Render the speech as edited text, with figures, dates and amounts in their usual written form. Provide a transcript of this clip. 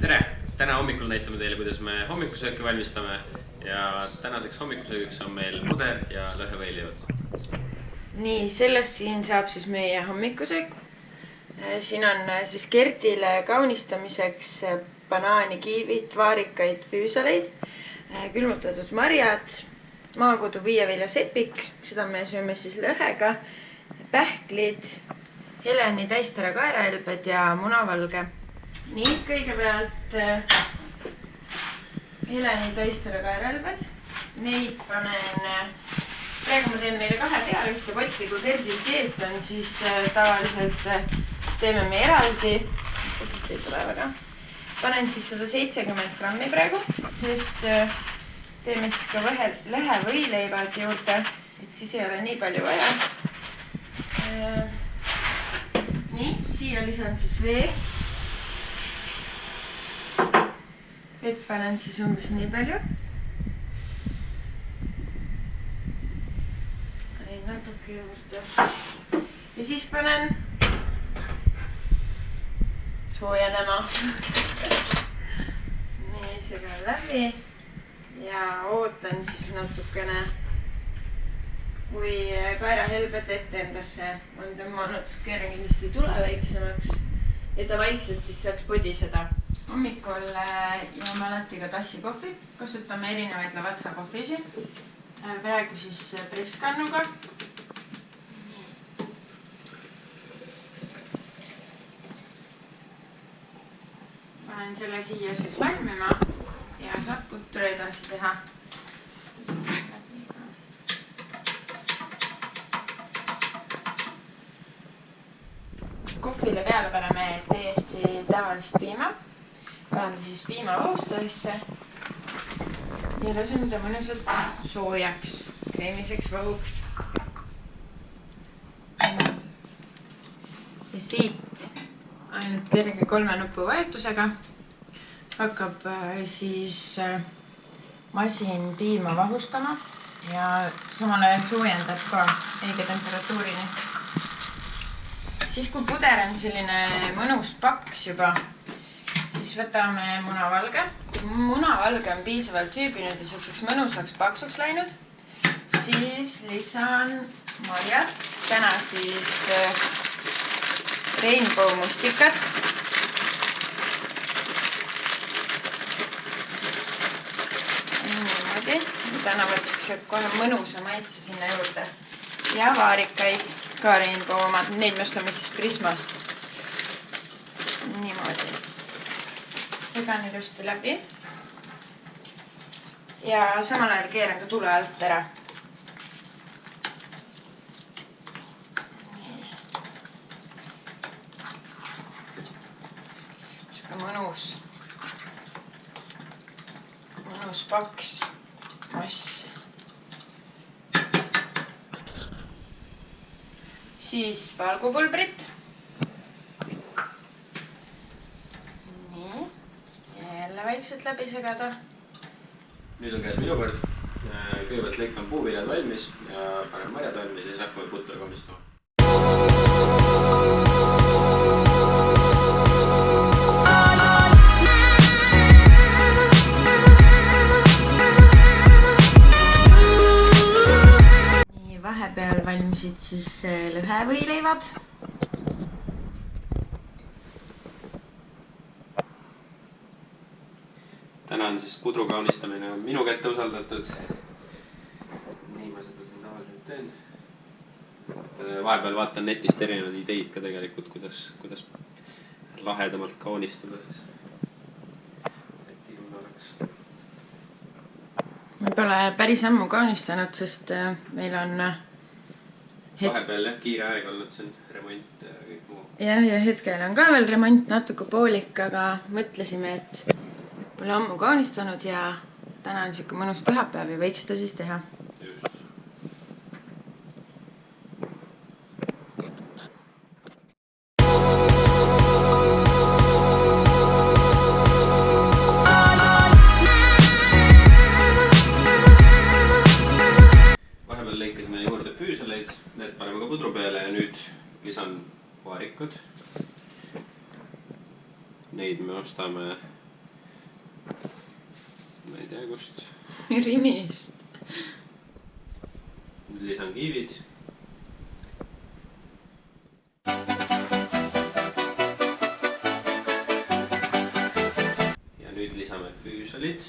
Tere! Täna hommikul näitame teile, kuidas me hommikusööki valmistame ja tänaseks hommikusöögiks on meil puder ja lõhevõileivad. Nii, sellest siin saab siis meie hommikusöök. Siin on siis Kertile kaunistamiseks banaanikiivit, vaarikaid, füüsaleid, külmutatud marjad, maakodu viieviljasepik, seda me sööme siis lõhega, pähklid, Heleni täistera kaerahelbed ja munavalge. Nii, kõigepealt Heleni täistera kaerahelbed. Neid panen, praegu ma teen meile 2 peale ühte kotti, kui Kertil keelt on, siis tavaliselt teeme me eraldi. Siit ei tule väga. Panen siis 170 grammi praegu, sest teeme siis ka lõhevõileivad juurde, et siis ei ole nii palju vaja. Nii, siia lisan siis vee. Vett panen siis umbes nii palju. Panen natuke juurde. Ja siis panen soojenema. Nii, segan läbi ja ootan siis natukene, kui kaerahelbed vett endasse on tõmmanud, keeran kindlasti tule väiksemaks, et ta vaikselt siis saaks podiseda. Hommikul joome alati ka tassi kohvi, kasutame erinevaid Lavazza kohvisi. Praegu siis presskannuga. Panen selle siia siis valmima ja saab putru edasi teha. Kohvile peale paneme täiesti tavalist piima. Panen ta siis piimalohustajesse ja lasen ta mõnusalt soojaks, kreemiseks vahuks. Ja siit ainult kerge 3 nupu vajutusega hakkab siis masin piima vahustama ja samal ajal soojendab ka õige temperatuurini. Siis kui puder on selline mõnus paks juba, siis võtame munavalge. Munavalge on piisavalt hüübinud ja selliseks mõnusaks paksuks läinud. Siis lisan marjad. Täna siis Rainbow mustikad. Niimoodi. Need annavad kohe mõnusa maitse sinna juurde. Ja vaarikaid, ka Rainbow omad. Neid me ostame siis Prismast. Niimoodi. Segan ilusti läbi ja samal ajal keeran ka tule alt ära. Mõnus paks mass. Siis valgupulbrit. Vaikselt läbi segada. Nüüd on käes minu kord. Kõigepealt lõikan puuviljad valmis ja panen marjad valmis ja siis hakkame putru kaunistama. Nii, vahepeal valmisid siis lõhevõileivad. Täna on siis pudru kaunistamine minu kätte usaldatud. Nii ma seda siin tavaliselt teen. Vahepeal vaatan netist erinevaid ideid ka tegelikult, kuidas lahedamalt kaunistada. Et ilune oleks. Me pole päris ammu kaunistanud, sest meil on vahepeal kiire aeg olnud, see on remont ja kõik muu. Ja hetkel on ka veel remont natuke poolik, aga mõtlesime, et pole ammu kaunistanud ja täna on siuke mõnus pühapäev ja võiks seda siis teha. Just. Vahepeal lõikasime juurde füüsaleid, need paneme ka pudru peale ja nüüd lisan vaarikud. Neid me ostame ei tea kust. Rimist. Nüüd lisan kiivid. Ja nüüd lisame füüsolid.